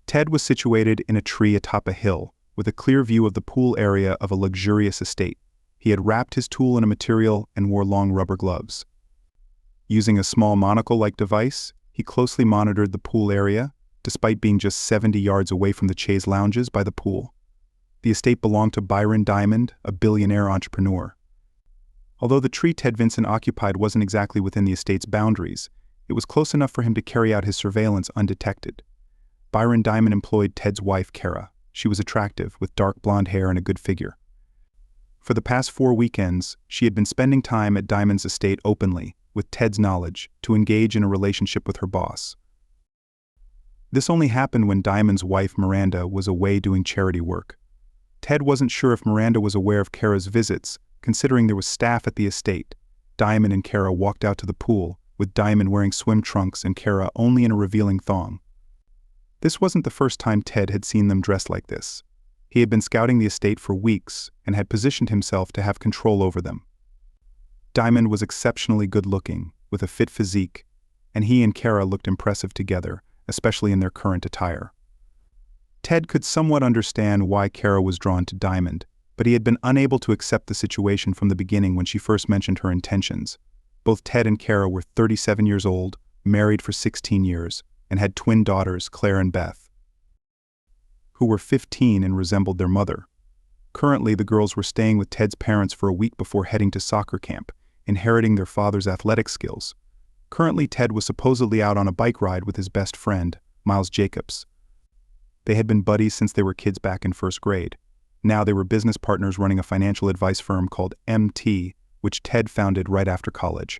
Ted was situated in a tree atop a hill, with a clear view of the pool area of a luxurious estate. He had wrapped his tool in a material and wore long rubber gloves. Using a small monocle-like device, he closely monitored the pool area, despite being just 70 yards away from the chaise lounges by the pool. The estate belonged to Byron Diamond, a billionaire entrepreneur. Although the tree Ted Vincent occupied wasn't exactly within the estate's boundaries, it was close enough for him to carry out his surveillance undetected. Byron Diamond employed Ted's wife, Kara. She was attractive, with dark blonde hair and a good figure. For the past 4 weekends, she had been spending time at Diamond's estate openly, with Ted's knowledge, to engage in a relationship with her boss. This only happened when Diamond's wife, Miranda, was away doing charity work. Ted wasn't sure if Miranda was aware of Kara's visits, considering there was staff at the estate. Diamond and Kara walked out to the pool, with Diamond wearing swim trunks and Kara only in a revealing thong. This wasn't the first time Ted had seen them dressed like this. He had been scouting the estate for weeks and had positioned himself to have control over them. Diamond was exceptionally good-looking, with a fit physique, and he and Kara looked impressive together, especially in their current attire. Ted could somewhat understand why Kara was drawn to Diamond, but he had been unable to accept the situation from the beginning when she first mentioned her intentions. Both Ted and Kara were 37 years old, married for 16 years, and had twin daughters, Claire and Beth, who were 15 and resembled their mother. Currently, the girls were staying with Ted's parents for a week before heading to soccer camp, inheriting their father's athletic skills. Currently, Ted was supposedly out on a bike ride with his best friend, Miles Jacobs. They had been buddies since they were kids back in first grade. Now they were business partners running a financial advice firm called MT, which Ted founded right after college.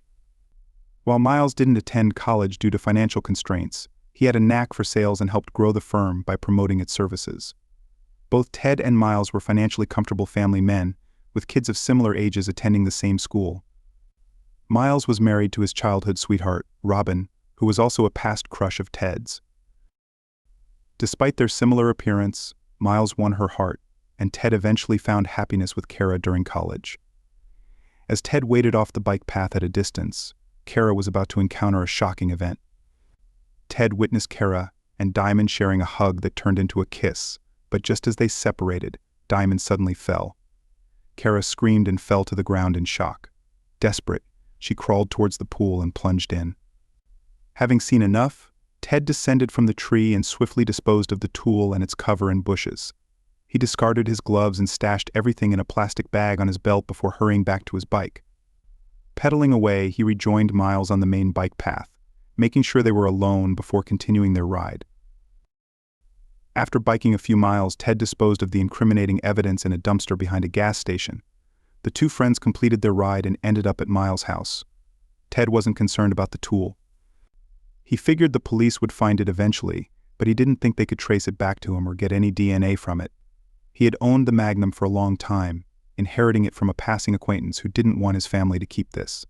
While Miles didn't attend college due to financial constraints, he had a knack for sales and helped grow the firm by promoting its services. Both Ted and Miles were financially comfortable family men, with kids of similar ages attending the same school. Miles was married to his childhood sweetheart, Robin, who was also a past crush of Ted's. Despite their similar appearance, Miles won her heart, and Ted eventually found happiness with Kara during college. As Ted waited off the bike path at a distance, Kara was about to encounter a shocking event. Ted witnessed Kara and Diamond sharing a hug that turned into a kiss, but just as they separated, Diamond suddenly fell. Kara screamed and fell to the ground in shock. Desperate, she crawled towards the pool and plunged in. Having seen enough, Ted descended from the tree and swiftly disposed of the tool and its cover in bushes. He discarded his gloves and stashed everything in a plastic bag on his belt before hurrying back to his bike. Pedaling away, he rejoined Miles on the main bike path, making sure they were alone before continuing their ride. After biking a few miles, Ted disposed of the incriminating evidence in a dumpster behind a gas station. The two friends completed their ride and ended up at Miles' house. Ted wasn't concerned about the tool. He figured the police would find it eventually, but he didn't think they could trace it back to him or get any DNA from it. He had owned the Magnum for a long time, inheriting it from a passing acquaintance who didn't want his family to keep this.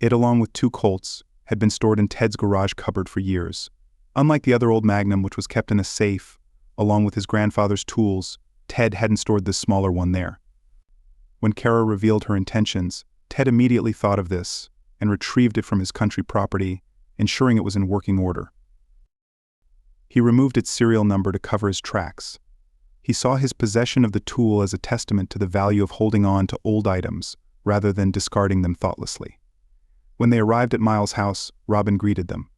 It, along with 2 Colts, had been stored in Ted's garage cupboard for years. Unlike the other old Magnum, which was kept in a safe, along with his grandfather's tools, Ted hadn't stored this smaller one there. When Kara revealed her intentions, Ted immediately thought of this and retrieved it from his country property, ensuring it was in working order. He removed its serial number to cover his tracks. He saw his possession of the tool as a testament to the value of holding on to old items rather than discarding them thoughtlessly. When they arrived at Miles' house, Robin greeted them.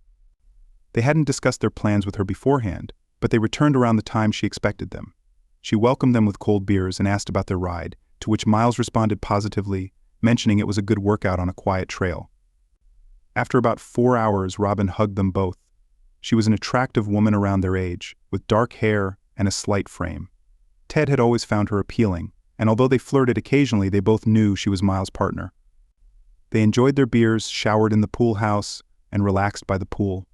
They hadn't discussed their plans with her beforehand, but they returned around the time she expected them. She welcomed them with cold beers and asked about their ride, to which Miles responded positively, mentioning it was a good workout on a quiet trail. After about 4 hours, Robin hugged them both. She was an attractive woman around their age, with dark hair and a slight frame. Ted had always found her appealing, and although they flirted occasionally, they both knew she was Miles' partner. They enjoyed their beers, showered in the pool house, and relaxed by the pool.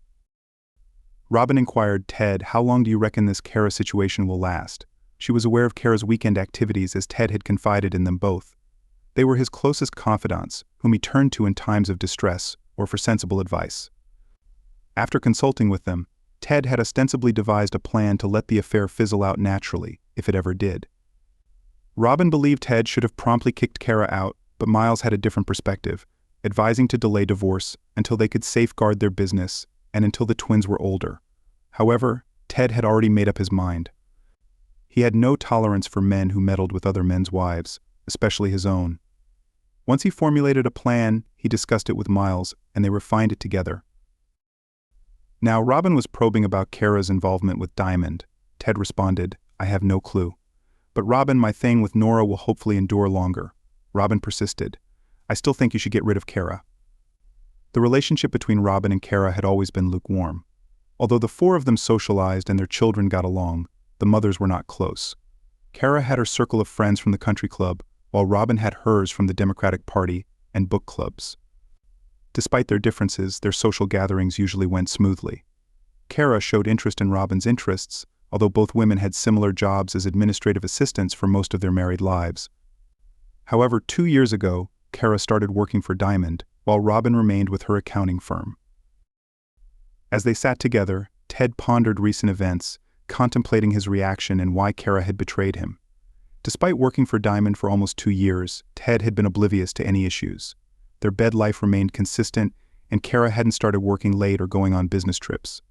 Robin inquired Ted, "How long do you reckon this Kara situation will last?" She was aware of Kara's weekend activities as Ted had confided in them both. They were his closest confidants, whom he turned to in times of distress or for sensible advice. After consulting with them, Ted had ostensibly devised a plan to let the affair fizzle out naturally, if it ever did. Robin believed Ted should have promptly kicked Kara out, but Miles had a different perspective, advising to delay divorce until they could safeguard their business and until the twins were older. However, Ted had already made up his mind. He had no tolerance for men who meddled with other men's wives, especially his own. Once he formulated a plan, he discussed it with Miles, and they refined it together. Now, Robin was probing about Kara's involvement with Diamond. Ted responded, "I have no clue. But Robin, my thing with Nora will hopefully endure longer." Robin persisted, "I still think you should get rid of Kara." The relationship between Robin and Kara had always been lukewarm. Although the four of them socialized and their children got along, the mothers were not close. Kara had her circle of friends from the country club, while Robin had hers from the Democratic Party and book clubs. Despite their differences, their social gatherings usually went smoothly. Kara showed interest in Robin's interests, although both women had similar jobs as administrative assistants for most of their married lives. However, 2 years ago, Kara started working for Diamond, while Robin remained with her accounting firm. As they sat together, Ted pondered recent events, contemplating his reaction and why Kara had betrayed him. Despite working for Diamond for almost 2 years, Ted had been oblivious to any issues. Their bed life remained consistent, and Kara hadn't started working late or going on business trips.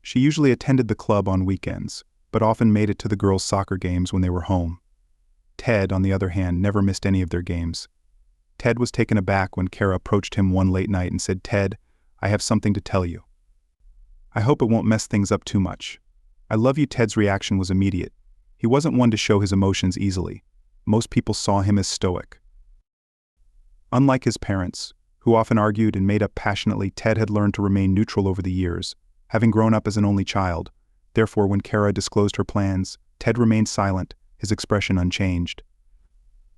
She usually attended the club on weekends, but often made it to the girls' soccer games when they were home. Ted, on the other hand, never missed any of their games. Ted was taken aback when Kara approached him one late night and said, "Ted, I have something to tell you. I hope it won't mess things up too much." "I love you." Ted's reaction was immediate. He wasn't one to show his emotions easily. Most people saw him as stoic. Unlike his parents, who often argued and made up passionately, Ted had learned to remain neutral over the years, having grown up as an only child. Therefore, when Kara disclosed her plans, Ted remained silent, his expression unchanged.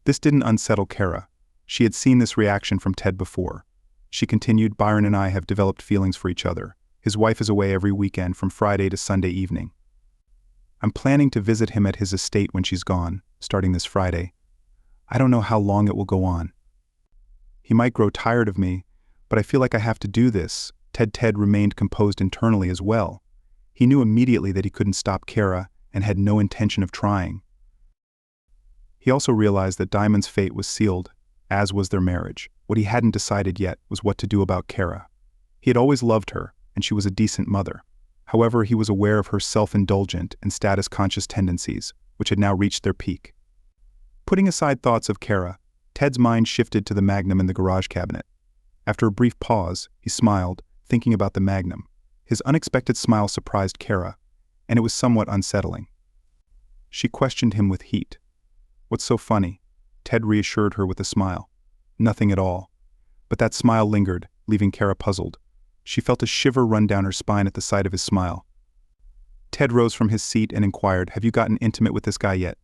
This didn't unsettle Kara. She had seen this reaction from Ted before. She continued, "Byron and I have developed feelings for each other. His wife is away every weekend from Friday to Sunday evening. I'm planning to visit him at his estate when she's gone, starting this Friday. I don't know how long it will go on. He might grow tired of me, but I feel like I have to do this." Ted remained composed internally as well. He knew immediately that he couldn't stop Kara and had no intention of trying. He also realized that Diamond's fate was sealed, as was their marriage. What he hadn't decided yet was what to do about Kara. He had always loved her, and she was a decent mother. However, he was aware of her self-indulgent and status-conscious tendencies, which had now reached their peak. Putting aside thoughts of Kara, Ted's mind shifted to the Magnum in the garage cabinet. After a brief pause, he smiled, thinking about the Magnum. His unexpected smile surprised Kara, and it was somewhat unsettling. She questioned him with heat. "What's so funny?" Ted reassured her with a smile. "Nothing at all." But that smile lingered, leaving Kara puzzled. She felt a shiver run down her spine at the sight of his smile. Ted rose from his seat and inquired, "Have you gotten intimate with this guy yet?"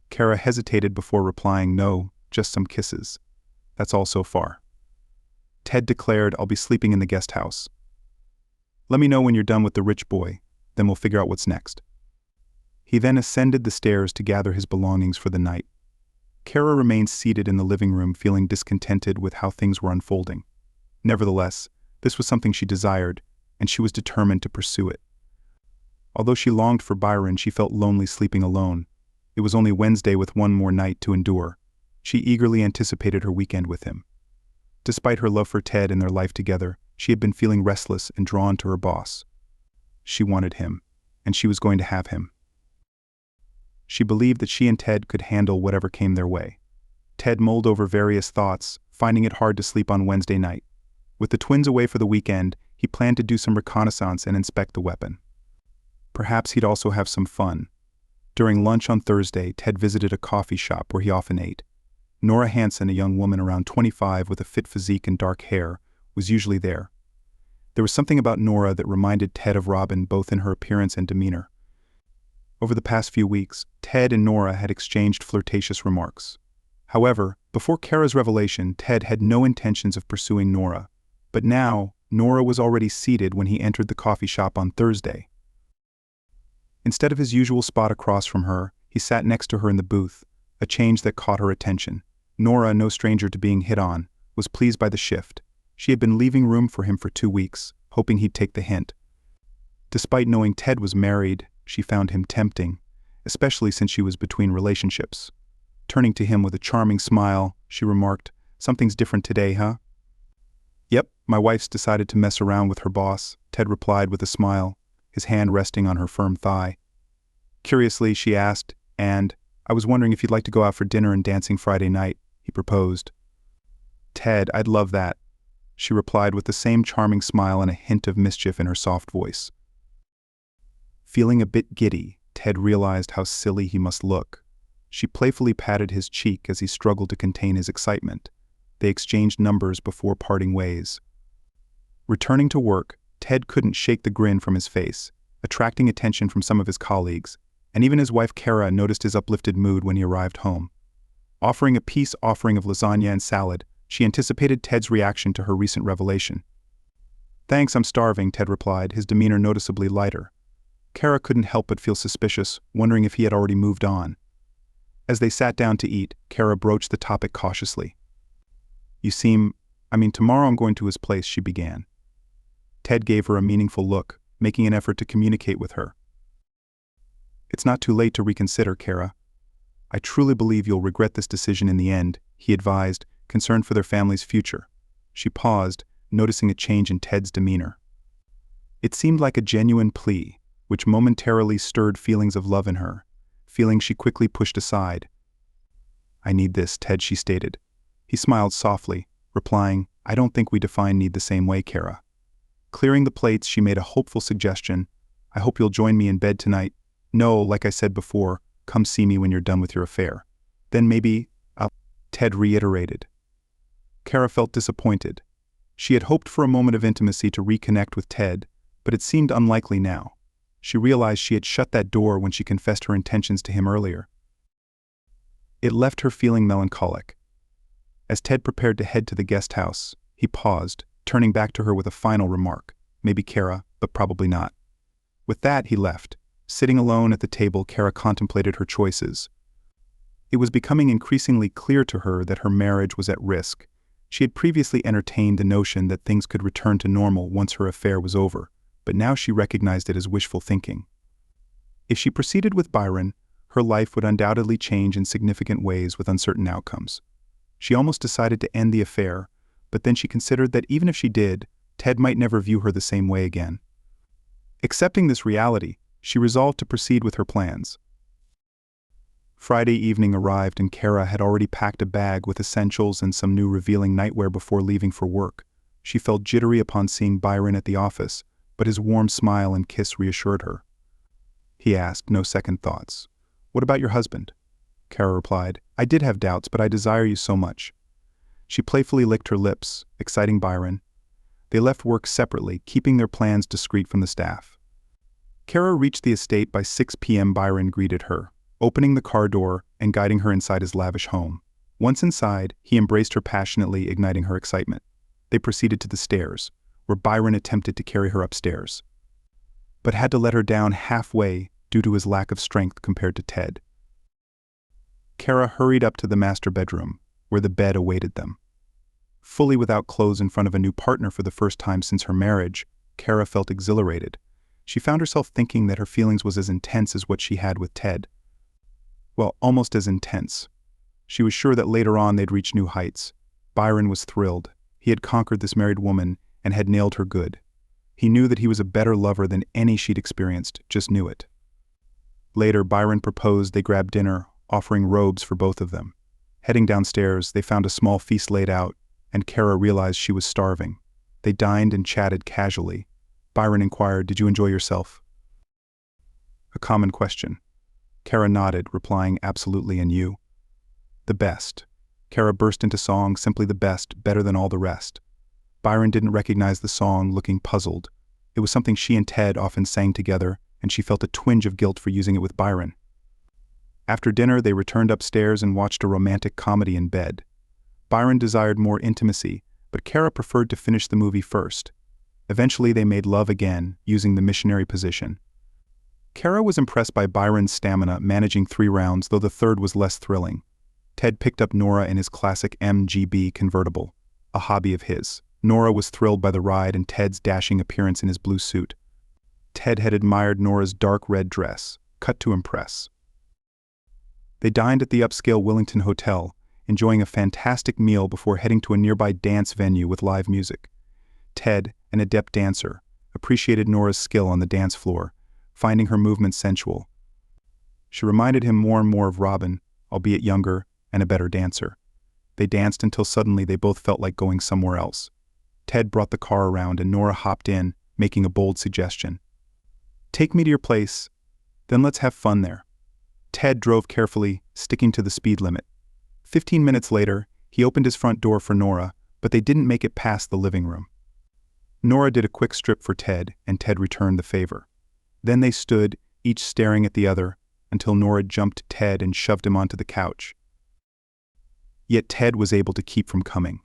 Kara hesitated before replying, "No, just some kisses. That's all so far." Ted declared, "I'll be sleeping in the guest house. Let me know when you're done with the rich boy, then we'll figure out what's next." He then ascended the stairs to gather his belongings for the night. Kara remained seated in the living room, feeling discontented with how things were unfolding. Nevertheless, this was something she desired, and she was determined to pursue it. Although she longed for Byron, she felt lonely sleeping alone. It was only Wednesday with one more night to endure. She eagerly anticipated her weekend with him. Despite her love for Ted and their life together, she had been feeling restless and drawn to her boss. She wanted him, and she was going to have him. She believed that she and Ted could handle whatever came their way. Ted mulled over various thoughts, finding it hard to sleep on Wednesday night. With the twins away for the weekend, he planned to do some reconnaissance and inspect the weapon. Perhaps he'd also have some fun. During lunch on Thursday, Ted visited a coffee shop where he often ate. Nora Hansen, a young woman around 25 with a fit physique and dark hair, was usually there. There was something about Nora that reminded Ted of Robin, both in her appearance and demeanor. Over the past few weeks, Ted and Nora had exchanged flirtatious remarks. However, before Kara's revelation, Ted had no intentions of pursuing Nora. But now, Nora was already seated when he entered the coffee shop on Thursday. Instead of his usual spot across from her, he sat next to her in the booth, a change that caught her attention. Nora, no stranger to being hit on, was pleased by the shift. She had been leaving room for him for 2 weeks, hoping he'd take the hint. Despite knowing Ted was married, she found him tempting, especially since she was between relationships. Turning to him with a charming smile, she remarked, "Something's different today, huh?" "Yep, my wife's decided to mess around with her boss," Ted replied with a smile. his hand resting on her firm thigh. Curiously, she asked, "And I was wondering if you'd like to go out for dinner and dancing Friday night," he proposed. "Ted, I'd love that," she replied with the same charming smile and a hint of mischief in her soft voice. Feeling a bit giddy, Ted realized how silly he must look. She playfully patted his cheek as he struggled to contain his excitement. They exchanged numbers before parting ways. Returning to work, Ted couldn't shake the grin from his face, attracting attention from some of his colleagues, and even his wife Kara noticed his uplifted mood when he arrived home. Offering a peace offering of lasagna and salad, she anticipated Ted's reaction to her recent revelation. "Thanks, I'm starving," Ted replied, his demeanor noticeably lighter. Kara couldn't help but feel suspicious, wondering if he had already moved on. As they sat down to eat, Kara broached the topic cautiously. Tomorrow I'm going to his place," she began. Ted gave her a meaningful look, making an effort to communicate with her. "It's not too late to reconsider, Kara. I truly believe you'll regret this decision in the end," he advised, concerned for their family's future. She paused, noticing a change in Ted's demeanor. It seemed like a genuine plea, which momentarily stirred feelings of love in her, feelings she quickly pushed aside. "I need this, Ted," she stated. He smiled softly, replying, "I don't think we define need the same way, Kara." Clearing the plates, she made a hopeful suggestion. "I hope you'll join me in bed tonight. No, like I said before, come see me when you're done with your affair. Then maybe, Ted reiterated. Kara felt disappointed. She had hoped for a moment of intimacy to reconnect with Ted, but it seemed unlikely now. She realized she had shut that door when she confessed her intentions to him earlier. It left her feeling melancholic. As Ted prepared to head to the guest house, he paused, turning back to her with a final remark. Maybe Kara, but probably not. With that, he left. Sitting alone at the table, Kara contemplated her choices. It was becoming increasingly clear to her that her marriage was at risk. She had previously entertained the notion that things could return to normal once her affair was over, but now she recognized it as wishful thinking. If she proceeded with Byron, her life would undoubtedly change in significant ways with uncertain outcomes. She almost decided to end the affair, but then she considered that even if she did, Ted might never view her the same way again. Accepting this reality, she resolved to proceed with her plans. Friday evening arrived and Kara had already packed a bag with essentials and some new revealing nightwear before leaving for work. She felt jittery upon seeing Byron at the office, but his warm smile and kiss reassured her. He asked, no second thoughts. "What about your husband?" Kara replied, "I did have doubts, but I desire you so much." She playfully licked her lips, exciting Byron. They left work separately, keeping their plans discreet from the staff. Kara reached the estate by 6 p.m. Byron greeted her, opening the car door and guiding her inside his lavish home. Once inside, he embraced her passionately, igniting her excitement. They proceeded to the stairs, where Byron attempted to carry her upstairs, but had to let her down halfway due to his lack of strength compared to Ted. Kara hurried up to the master bedroom, where the bed awaited them. Fully without clothes in front of a new partner for the first time since her marriage, Kara felt exhilarated. She found herself thinking that her feelings was as intense as what she had with Ted. Well, almost as intense. She was sure that later on they'd reach new heights. Byron was thrilled. He had conquered this married woman and had nailed her good. He knew that he was a better lover than any she'd experienced, just knew it. Later, Byron proposed they grab dinner, offering robes for both of them. Heading downstairs, they found a small feast laid out, and Kara realized she was starving. They dined and chatted casually. Byron inquired, "Did you enjoy yourself?" A common question. Kara nodded, replying, "Absolutely, and you?" "The best." Kara burst into song, simply the best, better than all the rest. Byron didn't recognize the song, looking puzzled. It was something she and Ted often sang together, and she felt a twinge of guilt for using it with Byron. After dinner, they returned upstairs and watched a romantic comedy in bed. Byron desired more intimacy, but Kara preferred to finish the movie first. Eventually, they made love again, using the missionary position. Kara was impressed by Byron's stamina, managing 3 rounds, though the third was less thrilling. Ted picked up Nora in his classic MGB convertible, a hobby of his. Nora was thrilled by the ride and Ted's dashing appearance in his blue suit. Ted had admired Nora's dark red dress, cut to impress. They dined at the upscale Wellington Hotel, enjoying a fantastic meal before heading to a nearby dance venue with live music. Ted, an adept dancer, appreciated Nora's skill on the dance floor, finding her movements sensual. She reminded him more and more of Robin, albeit younger and a better dancer. They danced until suddenly they both felt like going somewhere else. Ted brought the car around and Nora hopped in, making a bold suggestion. "Take me to your place, then let's have fun there." Ted drove carefully, sticking to the speed limit. 15 minutes later, he opened his front door for Nora, but they didn't make it past the living room. Nora did a quick strip for Ted, and Ted returned the favor. Then they stood, each staring at the other, until Nora jumped Ted and shoved him onto the couch. Yet Ted was able to keep from coming.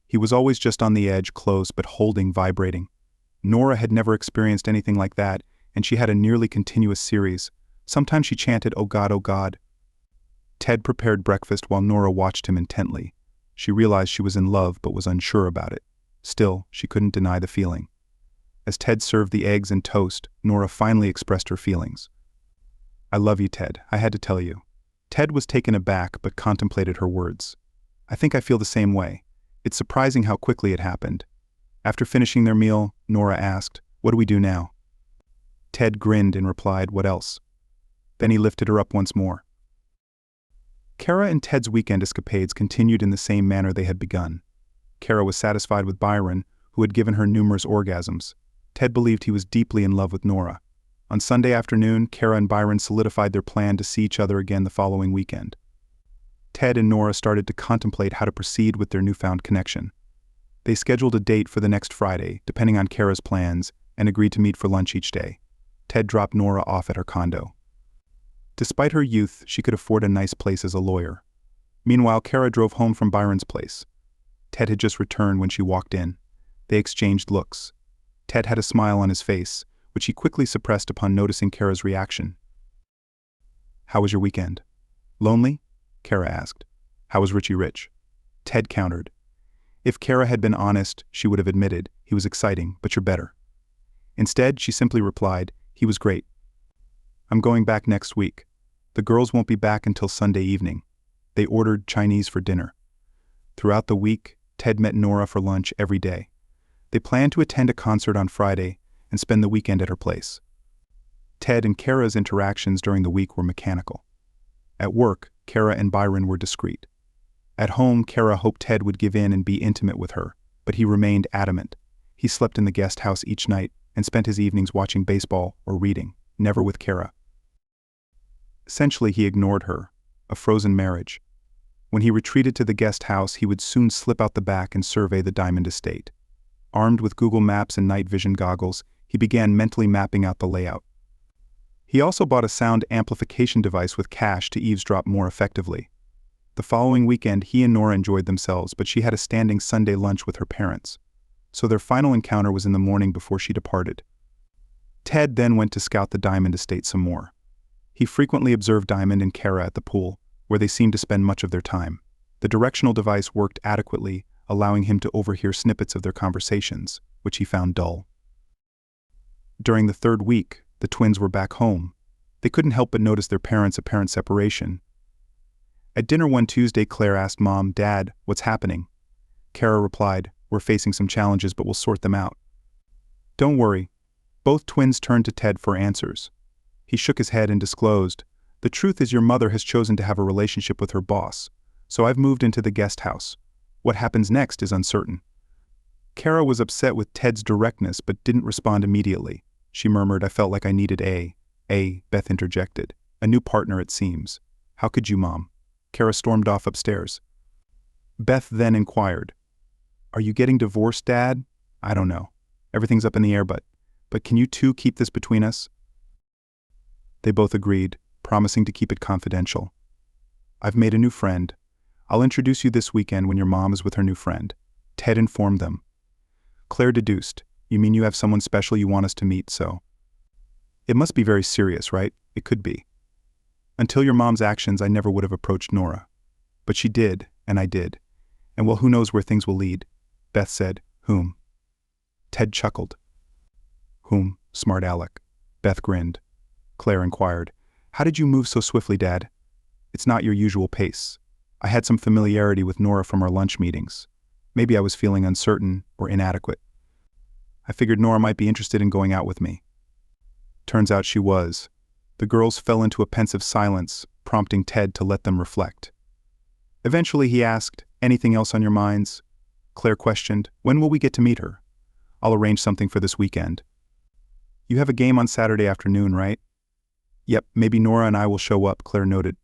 He was always just on the edge, close but holding, vibrating. Nora had never experienced anything like that, and she had a nearly continuous series. Sometimes she chanted, "Oh God, oh God." Ted prepared breakfast while Nora watched him intently. She realized she was in love but was unsure about it. Still, she couldn't deny the feeling. As Ted served the eggs and toast, Nora finally expressed her feelings. "I love you, Ted. I had to tell you." Ted was taken aback but contemplated her words. "I think I feel the same way. It's surprising how quickly it happened." After finishing their meal, Nora asked, "What do we do now?" Ted grinned and replied, "What else?" Then he lifted her up once more. Kara and Ted's weekend escapades continued in the same manner they had begun. Kara was satisfied with Byron, who had given her numerous orgasms. Ted believed he was deeply in love with Nora. On Sunday afternoon, Kara and Byron solidified their plan to see each other again the following weekend. Ted and Nora started to contemplate how to proceed with their newfound connection. They scheduled a date for the next Friday, depending on Kara's plans, and agreed to meet for lunch each day. Ted dropped Nora off at her condo. Despite her youth, she could afford a nice place as a lawyer. Meanwhile, Kara drove home from Byron's place. Ted had just returned when she walked in. They exchanged looks. Ted had a smile on his face, which he quickly suppressed upon noticing Kara's reaction. "How was your weekend?" "Lonely?" Kara asked. "How was Richie Rich?" Ted countered. If Kara had been honest, she would have admitted, "He was exciting, but you're better." Instead, she simply replied, "He was great. I'm going back next week. The girls won't be back until Sunday evening." They ordered Chinese for dinner. Throughout the week, Ted met Nora for lunch every day. They planned to attend a concert on Friday and spend the weekend at her place. Ted and Kara's interactions during the week were mechanical. At work, Kara and Byron were discreet. At home, Kara hoped Ted would give in and be intimate with her, but he remained adamant. He slept in the guest house each night and spent his evenings watching baseball or reading, never with Kara. Essentially, he ignored her, a frozen marriage. When he retreated to the guest house, he would soon slip out the back and survey the Diamond estate. Armed with Google Maps and night vision goggles, he began mentally mapping out the layout. He also bought a sound amplification device with cash to eavesdrop more effectively. The following weekend, he and Nora enjoyed themselves, but she had a standing Sunday lunch with her parents. So their final encounter was in the morning before she departed. Ted then went to scout the Diamond estate some more. He frequently observed Diamond and Kara at the pool, where they seemed to spend much of their time. The directional device worked adequately, allowing him to overhear snippets of their conversations, which he found dull. During the third week, the twins were back home. They couldn't help but notice their parents' apparent separation. At dinner one Tuesday, Claire asked Mom, "Dad, what's happening?" Kara replied, "We're facing some challenges, but we'll sort them out." "Don't worry." Both twins turned to Ted for answers. He shook his head and disclosed, "The truth is your mother has chosen to have a relationship with her boss, so I've moved into the guest house. What happens next is uncertain." Kara was upset with Ted's directness but didn't respond immediately. She murmured, "I felt like I needed Beth interjected. "A new partner, it seems." "How could you, Mom?" Kara stormed off upstairs. Beth then inquired, "Are you getting divorced, Dad?" "I don't know. Everything's up in the air, but can you two keep this between us?" They both agreed, promising to keep it confidential. "I've made a new friend. I'll introduce you this weekend when your mom is with her new friend." Ted informed them. Claire deduced, "You mean you have someone special you want us to meet, so?" "It must be very serious, right?" "It could be. Until your mom's actions, I never would have approached Nora. But she did, and I did. And well, who knows where things will lead." Beth said, "Whom?" Ted chuckled. "Whom, smart aleck." Beth grinned. Claire inquired, "How did you move so swiftly, Dad?" "It's not your usual pace. I had some familiarity with Nora from our lunch meetings. Maybe I was feeling uncertain or inadequate." I figured Nora might be interested in going out with me. Turns out she was. The girls fell into a pensive silence, prompting Ted to let them reflect. Eventually he asked, "Anything else on your minds?" Claire questioned, "When will we get to meet her?" "I'll arrange something for this weekend." "You have a game on Saturday afternoon, right?" "Yep, maybe Nora and I will show up," Claire noted.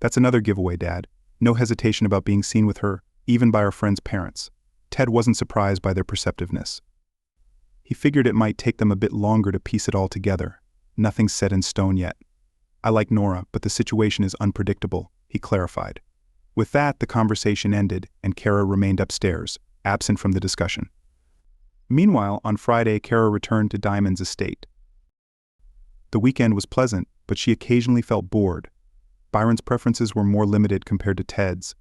"That's another giveaway, Dad. No hesitation about being seen with her, even by our friend's parents." Ted wasn't surprised by their perceptiveness. He figured it might take them a bit longer to piece it all together. Nothing's set in stone yet. "I like Nora, but the situation is unpredictable," he clarified. With that, the conversation ended, and Kara remained upstairs, absent from the discussion. Meanwhile, on Friday, Kara returned to Diamond's estate. The weekend was pleasant, but she occasionally felt bored. Byron's preferences were more limited compared to Ted's.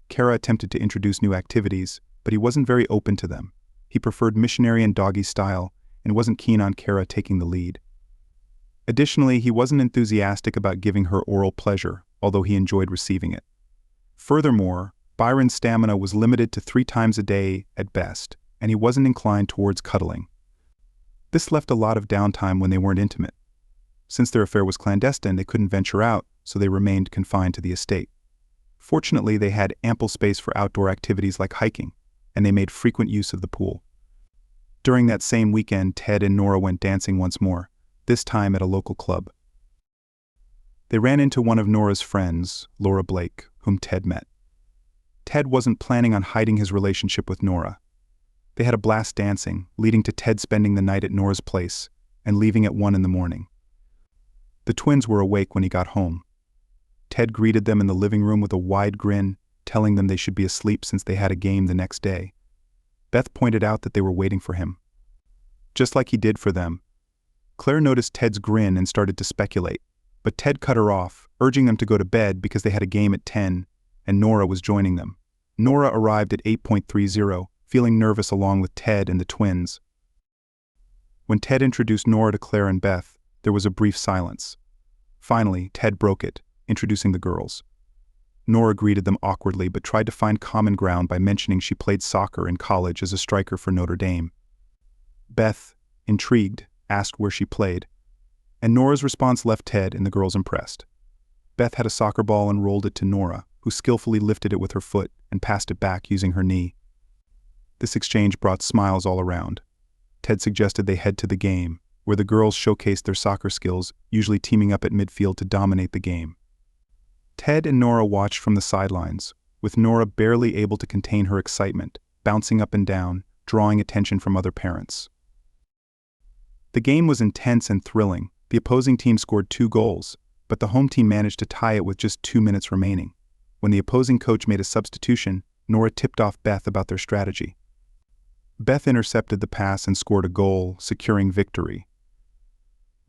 Kara attempted to introduce new activities, but he wasn't very open to them. He preferred missionary and doggy style, and wasn't keen on Kara taking the lead. Additionally, he wasn't enthusiastic about giving her oral pleasure, although he enjoyed receiving it. Furthermore, Byron's stamina was limited to 3 times a day at best, and he wasn't inclined towards cuddling. This left a lot of downtime when they weren't intimate. Since their affair was clandestine, they couldn't venture out, so they remained confined to the estate. Fortunately, they had ample space for outdoor activities like hiking, and they made frequent use of the pool. During that same weekend, Ted and Nora went dancing once more, this time at a local club. They ran into one of Nora's friends, Laura Blake, whom Ted met. Ted wasn't planning on hiding his relationship with Nora. They had a blast dancing, leading to Ted spending the night at Nora's place and leaving at 1 in the morning. The twins were awake when he got home. Ted greeted them in the living room with a wide grin, telling them they should be asleep since they had a game the next day. Beth pointed out that they were waiting for him, just like he did for them. Claire noticed Ted's grin and started to speculate, but Ted cut her off, urging them to go to bed because they had a game at 10, and Nora was joining them. Nora arrived at 8:30, feeling nervous along with Ted and the twins. When Ted introduced Nora to Claire and Beth, there was a brief silence. Finally, Ted broke it, introducing the girls. Nora greeted them awkwardly but tried to find common ground by mentioning she played soccer in college as a striker for Notre Dame. Beth, intrigued, asked where she played, and Nora's response left Ted and the girls impressed. Beth had a soccer ball and rolled it to Nora, who skillfully lifted it with her foot and passed it back using her knee. This exchange brought smiles all around. Ted suggested they head to the game, where the girls showcased their soccer skills, usually teaming up at midfield to dominate the game. Ted and Nora watched from the sidelines, with Nora barely able to contain her excitement, bouncing up and down, drawing attention from other parents. The game was intense and thrilling. The opposing team scored 2 goals, but the home team managed to tie it with just 2 minutes remaining. When the opposing coach made a substitution, Nora tipped off Beth about their strategy. Beth intercepted the pass and scored a goal, securing victory.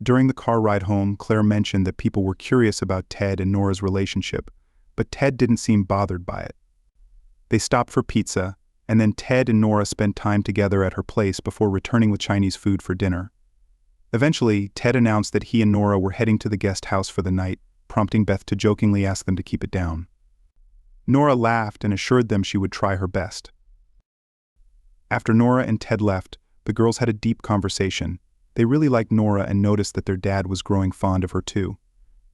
During the car ride home, Claire mentioned that people were curious about Ted and Nora's relationship, but Ted didn't seem bothered by it. They stopped for pizza, and then Ted and Nora spent time together at her place before returning with Chinese food for dinner. Eventually, Ted announced that he and Nora were heading to the guest house for the night, prompting Beth to jokingly ask them to keep it down. Nora laughed and assured them she would try her best. After Nora and Ted left, the girls had a deep conversation. They really liked Nora and noticed that their dad was growing fond of her too.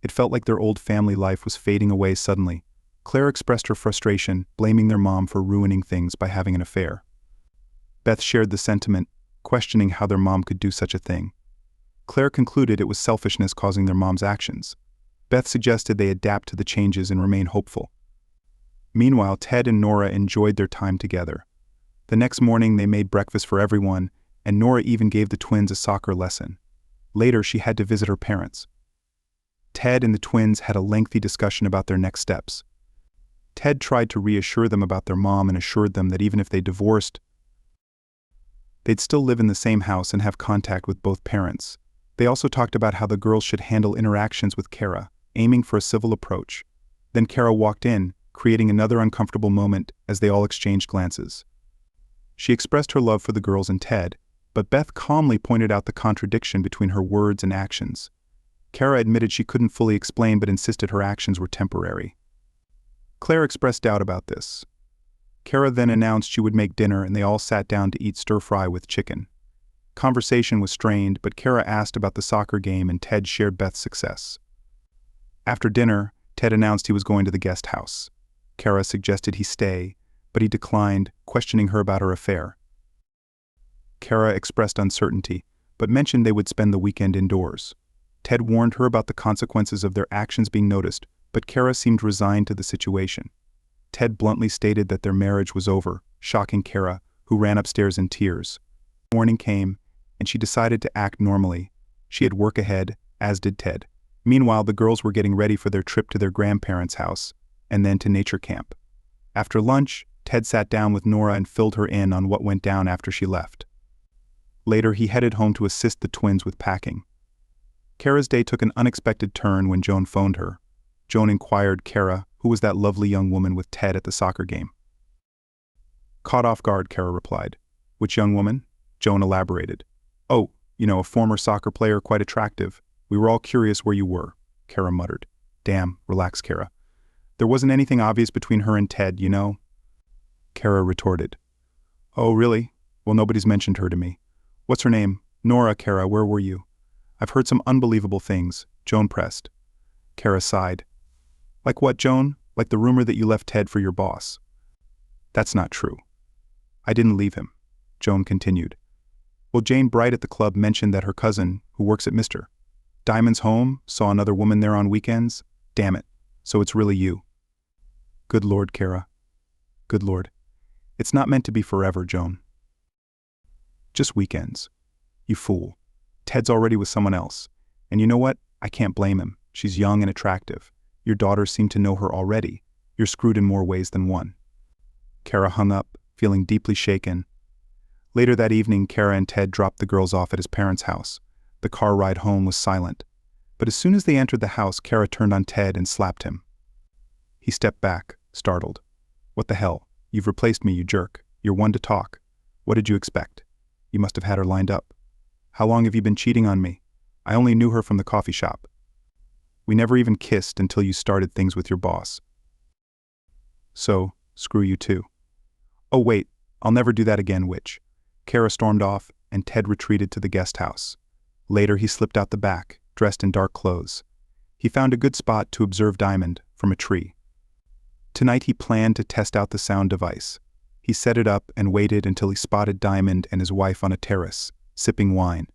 It felt like their old family life was fading away suddenly. Claire expressed her frustration, blaming their mom for ruining things by having an affair. Beth shared the sentiment, questioning how their mom could do such a thing. Claire concluded it was selfishness causing their mom's actions. Beth suggested they adapt to the changes and remain hopeful. Meanwhile, Ted and Nora enjoyed their time together. The next morning they made breakfast for everyone, and Nora even gave the twins a soccer lesson. Later, she had to visit her parents. Ted and the twins had a lengthy discussion about their next steps. Ted tried to reassure them about their mom and assured them that even if they divorced, they'd still live in the same house and have contact with both parents. They also talked about how the girls should handle interactions with Kara, aiming for a civil approach. Then Kara walked in, creating another uncomfortable moment as they all exchanged glances. She expressed her love for the girls and Ted, but Beth calmly pointed out the contradiction between her words and actions. Kara admitted she couldn't fully explain but insisted her actions were temporary. Claire expressed doubt about this. Kara then announced she would make dinner and they all sat down to eat stir-fry with chicken. Conversation was strained, but Kara asked about the soccer game and Ted shared Beth's success. After dinner, Ted announced he was going to the guest house. Kara suggested he stay, but he declined, questioning her about her affair. Kara expressed uncertainty, but mentioned they would spend the weekend indoors. Ted warned her about the consequences of their actions being noticed, but Kara seemed resigned to the situation. Ted bluntly stated that their marriage was over, shocking Kara, who ran upstairs in tears. Morning came, and she decided to act normally. She had work ahead, as did Ted. Meanwhile, the girls were getting ready for their trip to their grandparents' house, and then to nature camp. After lunch, Ted sat down with Nora and filled her in on what went down after she left. Later, he headed home to assist the twins with packing. Kara's day took an unexpected turn when Joan phoned her. Joan inquired Kara, who was that lovely young woman with Ted at the soccer game. Caught off guard, Kara replied. Which young woman? Joan elaborated. Oh, a former soccer player, quite attractive. We were all curious where you were, Kara muttered. Damn, relax, Kara. There wasn't anything obvious between her and Ted, Kara retorted. Oh, really? Well, nobody's mentioned her to me. What's her name? Nora, Kara, where were you? I've heard some unbelievable things, Joan pressed. Kara sighed. Like what, Joan? Like the rumor that you left Ted for your boss. That's not true. I didn't leave him, Joan continued. Well, Jane Bright at the club mentioned that her cousin, who works at Mr. Diamond's home, saw another woman there on weekends. Damn it. So it's really you. Good Lord, Kara. Good Lord. It's not meant to be forever, Joan. Just weekends. You fool. Ted's already with someone else. And you know what? I can't blame him. She's young and attractive. Your daughters seem to know her already. You're screwed in more ways than one. Kara hung up, feeling deeply shaken. Later that evening, Kara and Ted dropped the girls off at his parents' house. The car ride home was silent. But as soon as they entered the house, Kara turned on Ted and slapped him. He stepped back, startled. What the hell? You've replaced me, you jerk. You're one to talk. What did you expect? You must have had her lined up. How long have you been cheating on me? I only knew her from the coffee shop. We never even kissed until you started things with your boss. So, screw you too. Oh wait, I'll never do that again, witch. Kara stormed off, and Ted retreated to the guest house. Later he slipped out the back, dressed in dark clothes. He found a good spot to observe Diamond from a tree. Tonight he planned to test out the sound device. He set it up and waited until he spotted Diamond and his wife on a terrace, sipping wine.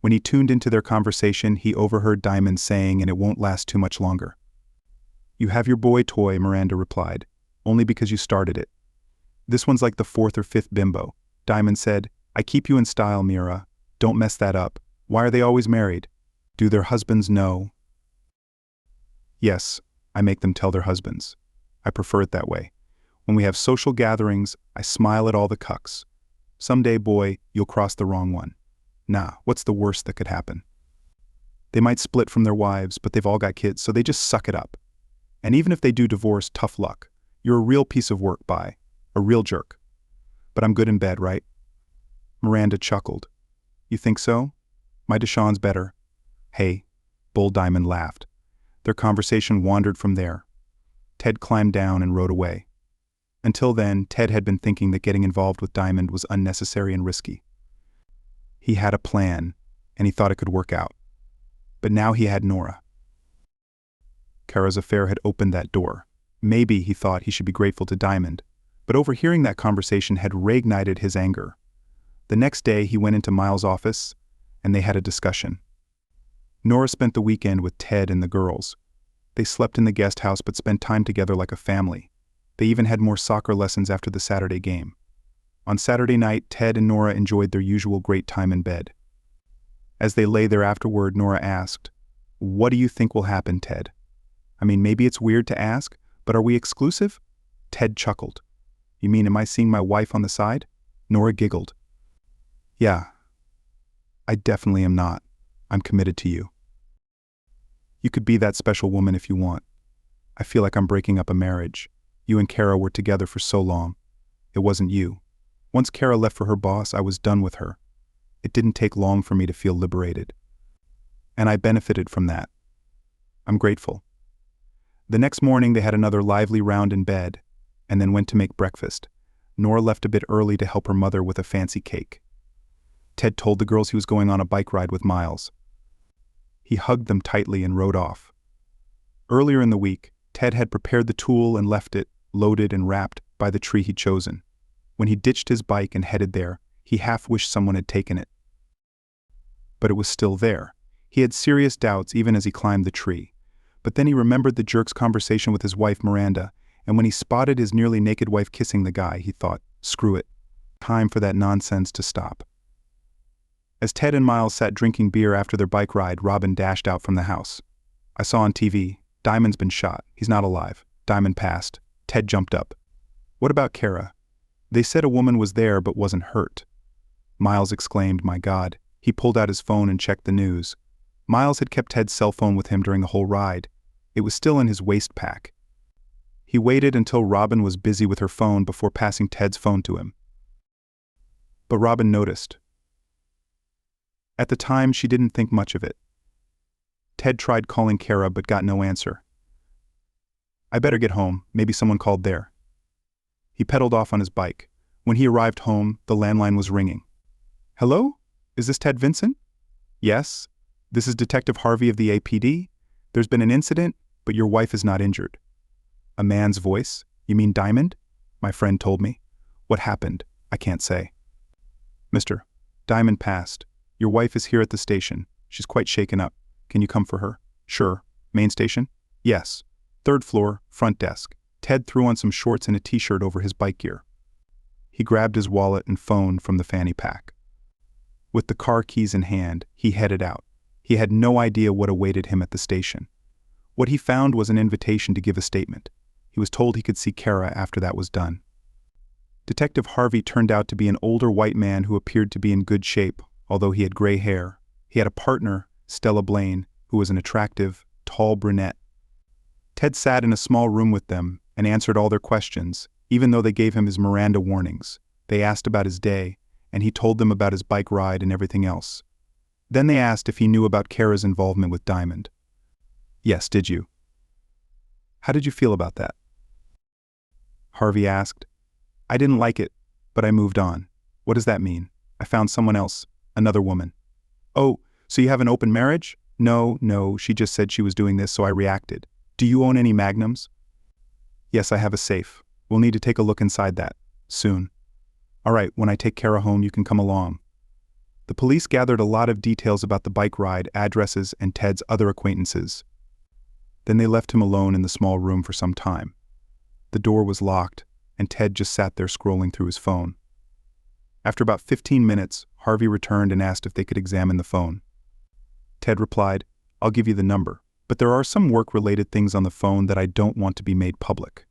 When he tuned into their conversation, he overheard Diamond saying, and it won't last too much longer. You have your boy toy, Miranda replied, only because you started it. This one's like the fourth or fifth bimbo. Diamond said, I keep you in style, Mira. Don't mess that up. Why are they always married? Do their husbands know? Yes, I make them tell their husbands. I prefer it that way. When we have social gatherings, I smile at all the cucks. Someday, boy, you'll cross the wrong one. Nah, what's the worst that could happen? They might split from their wives, but they've all got kids, so they just suck it up. And even if they do divorce, tough luck. You're a real piece of work, bye. A real jerk. But I'm good in bed, right? Miranda chuckled. You think so? My Deshawn's better. Hey, Bull Diamond laughed. Their conversation wandered from there. Ted climbed down and rode away. Until then, Ted had been thinking that getting involved with Diamond was unnecessary and risky. He had a plan, and he thought it could work out. But now he had Nora. Kara's affair had opened that door. Maybe, he thought, he should be grateful to Diamond, but overhearing that conversation had reignited his anger. The next day, he went into Miles' office, and they had a discussion. Nora spent the weekend with Ted and the girls. They slept in the guest house but spent time together like a family. They even had more soccer lessons after the Saturday game. On Saturday night, Ted and Nora enjoyed their usual great time in bed. As they lay there afterward, Nora asked, What do you think will happen, Ted? I mean, maybe it's weird to ask, but are we exclusive? Ted chuckled. You mean, am I seeing my wife on the side? Nora giggled. Yeah, I definitely am not. I'm committed to you. You could be that special woman if you want. I feel like I'm breaking up a marriage. You and Kara were together for so long. It wasn't you. Once Kara left for her boss, I was done with her. It didn't take long for me to feel liberated. And I benefited from that. I'm grateful. The next morning they had another lively round in bed, and then went to make breakfast. Nora left a bit early to help her mother with a fancy cake. Ted told the girls he was going on a bike ride with Miles. He hugged them tightly and rode off. Earlier in the week, Ted had prepared the tool and left it, loaded and wrapped, by the tree he'd chosen. When he ditched his bike and headed there, he half wished someone had taken it. But it was still there. He had serious doubts even as he climbed the tree. But then he remembered the jerk's conversation with his wife Miranda, and when he spotted his nearly naked wife kissing the guy, he thought, screw it. Time for that nonsense to stop. As Ted and Miles sat drinking beer after their bike ride, Robin dashed out from the house. I saw on TV, Diamond's been shot. He's not alive. Diamond passed. Ted jumped up. What about Kara? They said a woman was there but wasn't hurt. Miles exclaimed, my God. He pulled out his phone and checked the news. Miles had kept Ted's cell phone with him during the whole ride. It was still in his waist pack. He waited until Robin was busy with her phone before passing Ted's phone to him. But Robin noticed. At the time, she didn't think much of it. Ted tried calling Kara but got no answer. I better get home. Maybe someone called there. He pedaled off on his bike. When he arrived home, the landline was ringing. Hello? Is this Ted Vincent? Yes. This is Detective Harvey of the APD. There's been an incident, but your wife is not injured. A man's voice? You mean Diamond? My friend told me. What happened? I can't say. Mister, Diamond passed. Your wife is here at the station. She's quite shaken up. Can you come for her? Sure. Main station? Yes. 3rd floor, front desk. Ted threw on some shorts and a t-shirt over his bike gear. He grabbed his wallet and phone from the fanny pack. With the car keys in hand, he headed out. He had no idea what awaited him at the station. What he found was an invitation to give a statement. He was told he could see Kara after that was done. Detective Harvey turned out to be an older white man who appeared to be in good shape, although he had gray hair. He had a partner, Stella Blaine, who was an attractive, tall brunette. Ted sat in a small room with them and answered all their questions, even though they gave him his Miranda warnings. They asked about his day, and he told them about his bike ride and everything else. Then they asked if he knew about Kara's involvement with Diamond. Yes, did you? How did you feel about that? Harvey asked. I didn't like it, but I moved on. What does that mean? I found someone else, another woman. Oh, so you have an open marriage? No, she just said she was doing this, so I reacted. Do you own any magnums? Yes, I have a safe. We'll need to take a look inside that, soon. All right, when I take Kara home, you can come along. The police gathered a lot of details about the bike ride, addresses, and Ted's other acquaintances. Then they left him alone in the small room for some time. The door was locked, and Ted just sat there scrolling through his phone. After about 15 minutes, Harvey returned and asked if they could examine the phone. Ted replied, I'll give you the number, but there are some work-related things on the phone that I don't want to be made public.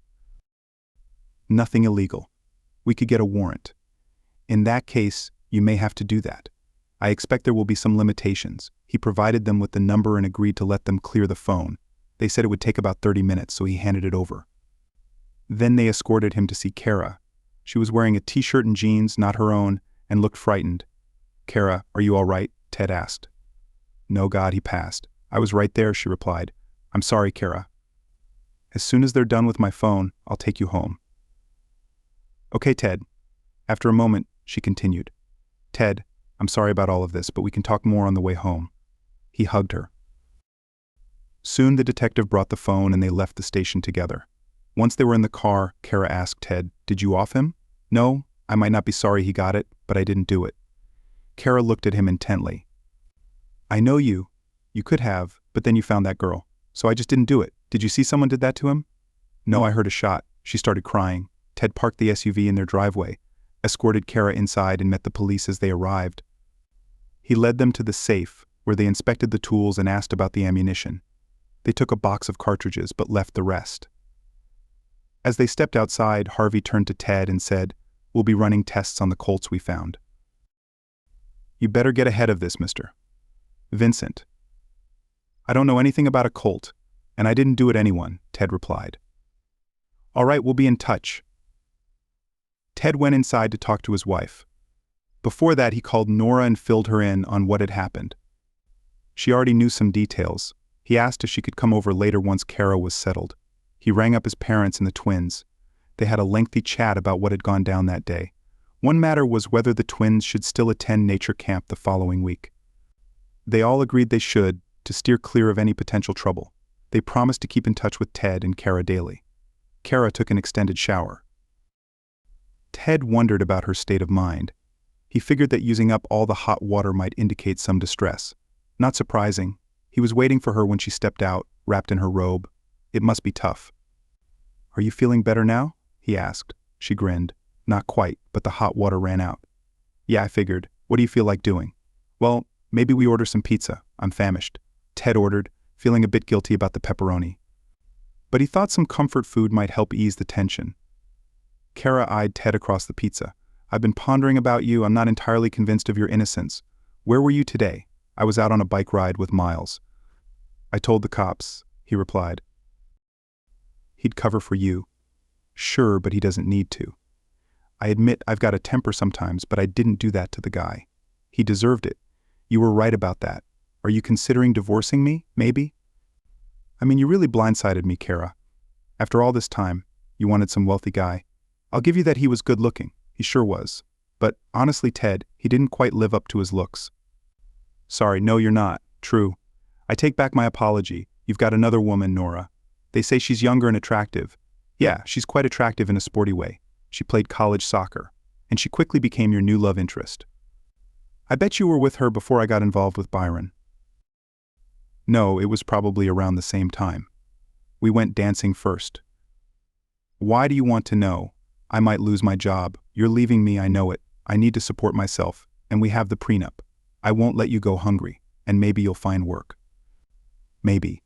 Nothing illegal. We could get a warrant. In that case, you may have to do that. I expect there will be some limitations. He provided them with the number and agreed to let them clear the phone. They said it would take about 30 minutes, so he handed it over. Then they escorted him to see Kara. She was wearing a t-shirt and jeans, not her own, and looked frightened. Kara, are you all right? Ted asked. No, God, he passed. I was right there, she replied. I'm sorry, Kara. As soon as they're done with my phone, I'll take you home. Okay, Ted. After a moment, she continued. Ted, I'm sorry about all of this, but we can talk more on the way home. He hugged her. Soon the detective brought the phone and they left the station together. Once they were in the car, Kara asked Ted, Did you off him? No, I might not be sorry he got it, but I didn't do it. Kara looked at him intently. I know you. You could have, but then you found that girl. So I just didn't do it. Did you see someone did that to him? No, I heard a shot. She started crying. Ted parked the SUV in their driveway, escorted Kara inside and met the police as they arrived. He led them to the safe, where they inspected the tools and asked about the ammunition. They took a box of cartridges but left the rest. As they stepped outside, Harvey turned to Ted and said, We'll be running tests on the Colts we found. You better get ahead of this, Mr. Vincent. I don't know anything about a Colt, and I didn't do it anyone, Ted replied. All right, we'll be in touch. Ted went inside to talk to his wife. Before that, he called Nora and filled her in on what had happened. She already knew some details. He asked if she could come over later once Kara was settled. He rang up his parents and the twins. They had a lengthy chat about what had gone down that day. One matter was whether the twins should still attend nature camp the following week. They all agreed they should, to steer clear of any potential trouble. They promised to keep in touch with Ted and Kara daily. Kara took an extended shower. Ted wondered about her state of mind. He figured that using up all the hot water might indicate some distress. Not surprising. He was waiting for her when she stepped out, wrapped in her robe. It must be tough. "Are you feeling better now?" he asked. She grinned. "Not quite, but the hot water ran out." "Yeah, I figured. What do you feel like doing?" "Well, maybe we order some pizza. I'm famished," Ted ordered, feeling a bit guilty about the pepperoni. But he thought some comfort food might help ease the tension. Kara eyed Ted across the pizza. "I've been pondering about you. I'm not entirely convinced of your innocence. Where were you today?" "I was out on a bike ride with Miles." "I told the cops," he replied. "He'd cover for you." "Sure, but he doesn't need to." "I admit I've got a temper sometimes, but I didn't do that to the guy. He deserved it. You were right about that. Are you considering divorcing me, maybe?" "I mean, you really blindsided me, Kara. After all this time, you wanted some wealthy guy. I'll give you that he was good looking. He sure was. But honestly, Ted, he didn't quite live up to his looks." "Sorry, no you're not. True. I take back my apology. You've got another woman, Nora. They say she's younger and attractive. Yeah, she's quite attractive in a sporty way. She played college soccer. And she quickly became your new love interest. I bet you were with her before I got involved with Byron." "No, it was probably around the same time. We went dancing first." "Why do you want to know? I might lose my job. You're leaving me, I know it. I need to support myself, and we have the prenup. I won't let you go hungry, and maybe you'll find work." "Maybe."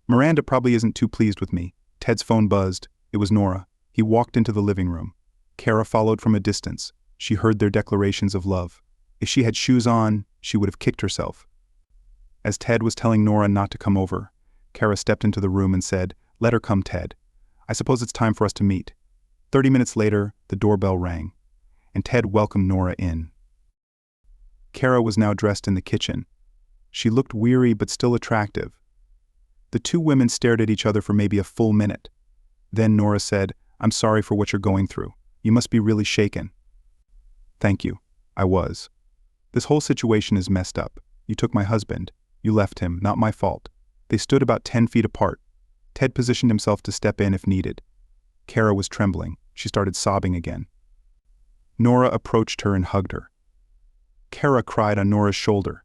Miranda probably isn't too pleased with me. Ted's phone buzzed. It was Nora. He walked into the living room. Kara followed from a distance. She heard their declarations of love. If she had shoes on, she would have kicked herself. As Ted was telling Nora not to come over, Kara stepped into the room and said, "Let her come, Ted. I suppose it's time for us to meet." 30 minutes later, the doorbell rang, and Ted welcomed Nora in. Kara was now dressed in the kitchen. She looked weary but still attractive. The two women stared at each other for maybe a full minute. Then Nora said, "I'm sorry for what you're going through. You must be really shaken." "Thank you. I was. This whole situation is messed up. You took my husband. You left him, not my fault." They stood about 10 feet apart. Ted positioned himself to step in if needed. Kara was trembling. She started sobbing again. Nora approached her and hugged her. Kara cried on Nora's shoulder.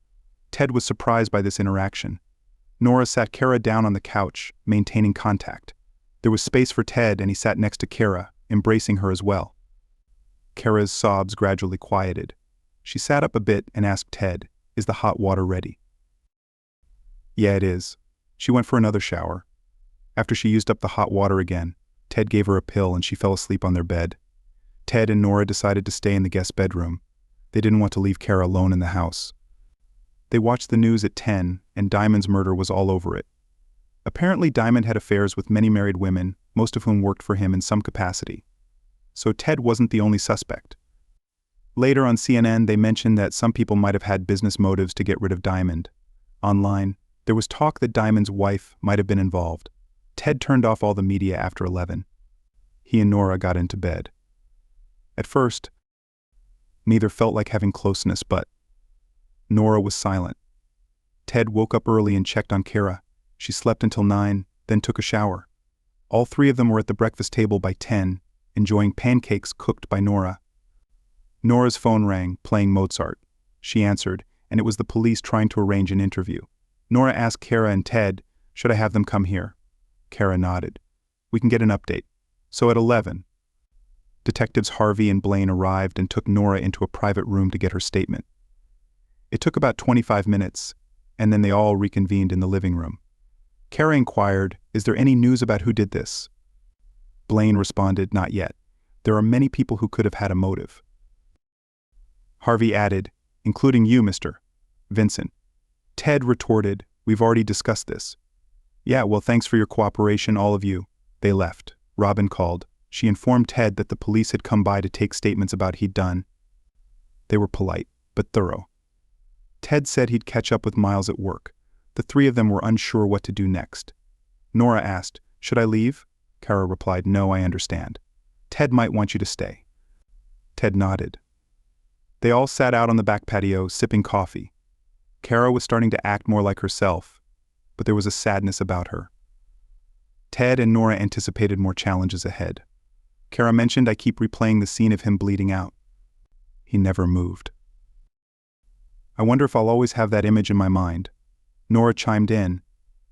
Ted was surprised by this interaction. Nora sat Kara down on the couch, maintaining contact. There was space for Ted, and he sat next to Kara, embracing her as well. Kara's sobs gradually quieted. She sat up a bit and asked Ted, "Is the hot water ready?" "Yeah, it is." She went for another shower. After she used up the hot water again, Ted gave her a pill and she fell asleep on their bed. Ted and Nora decided to stay in the guest bedroom. They didn't want to leave Kara alone in the house. They watched the news at 10, and Diamond's murder was all over it. Apparently Diamond had affairs with many married women, most of whom worked for him in some capacity. So Ted wasn't the only suspect. Later on CNN, they mentioned that some people might have had business motives to get rid of Diamond. Online, there was talk that Diamond's wife might have been involved. Ted turned off all the media after 11. He and Nora got into bed. At first, neither felt like having closeness, but Nora was silent. Ted woke up early and checked on Kara. She slept until 9, then took a shower. All three of them were at the breakfast table by 10, enjoying pancakes cooked by Nora. Nora's phone rang, playing Mozart. She answered, and it was the police trying to arrange an interview. Nora asked Kara and Ted, "Should I have them come here?" Kara nodded. "We can get an update." So at 11, Detectives Harvey and Blaine arrived and took Nora into a private room to get her statement. It took about 25 minutes, and then they all reconvened in the living room. Kara inquired, "Is there any news about who did this?" Blaine responded, "Not yet. There are many people who could have had a motive." Harvey added, "Including you, Mr. Vincent." Ted retorted, "We've already discussed this." "Yeah, well, thanks for your cooperation, all of you." They left. Robin called. She informed Ted that the police had come by to take statements about he'd done. They were polite, but thorough. Ted said he'd catch up with Miles at work. The three of them were unsure what to do next. Nora asked, "Should I leave?" Kara replied, "No, I understand. Ted might want you to stay." Ted nodded. They all sat out on the back patio, sipping coffee. Kara was starting to act more like herself, but there was a sadness about her. Ted and Nora anticipated more challenges ahead. Kara mentioned, "I keep replaying the scene of him bleeding out." He never moved. "I wonder if I'll always have that image in my mind." Nora chimed in.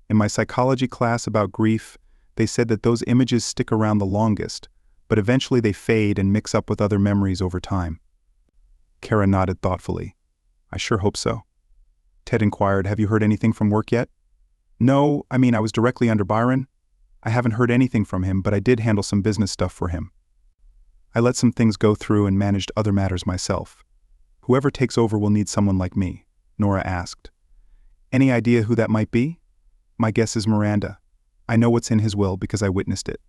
"In my psychology class about grief, they said that those images stick around the longest, but eventually they fade and mix up with other memories over time." Kara nodded thoughtfully. "I sure hope so." Ted inquired, "Have you heard anything from work yet?" "No, I was directly under Byron. I haven't heard anything from him, but I did handle some business stuff for him. I let some things go through and managed other matters myself. Whoever takes over will need someone like me," Nora asked. "Any idea who that might be?" "My guess is Miranda. I know what's in his will because I witnessed it.